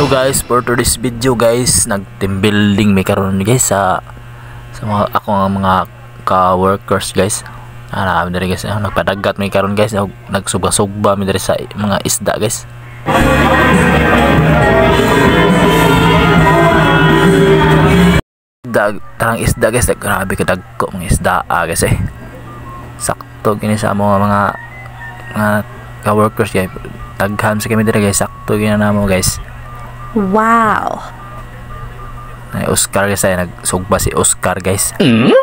Hello guys, for today's video guys, nag-team building may karon guys sa mga ako nga mga ka-workers guys. Ana diri guys, nagpadagat may karon guys, nagsugba-sugba mi diri sa mga isda guys. Tarang isda guys, grabe ka dagko mga isda guys eh. Sakto kini sa mga ka-workers guys. Daghan sa kami diri guys, sakto gina namo guys. Wow. Ay Oscar guys, ay nagsugba si Oscar guys. Wow.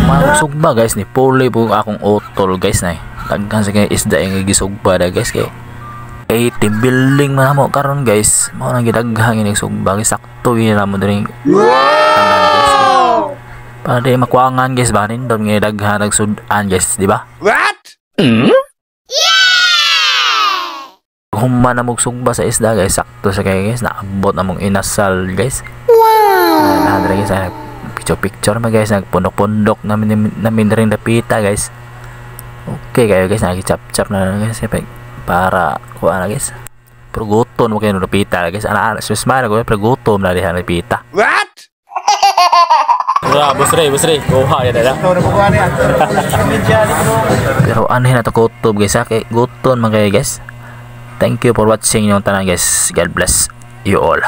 Magsugba guys ni puli po akong utol guys na. Daghan sa kay isda yung gisugba da guys kay 80 building man mo karon guys. Mao nang gidaghan ini sugba guys, sakto gina mo diri. Para di makuangan guys ba rin doon nga daghan nagsudan guys, di ba? What? Yeah! Human na magsugba sa isda guys, sakto sa kay guys, naabot na mong inasal guys. Wow! Nadra guys, picture ma guys, nagpundok-pundok namin rin napita guys. Okay kayo guys, nagichap-chap na guys para kuha na guys. Pero gutom mo kayo napita guys, ana-ana susmana ko pero gutom na dihan napita. What? Wala, busre, kuha ya dada. Pero anhin na to kutob guys, kay gutom man kayo guys. Thank you for watching yung tanan guys. God bless you all.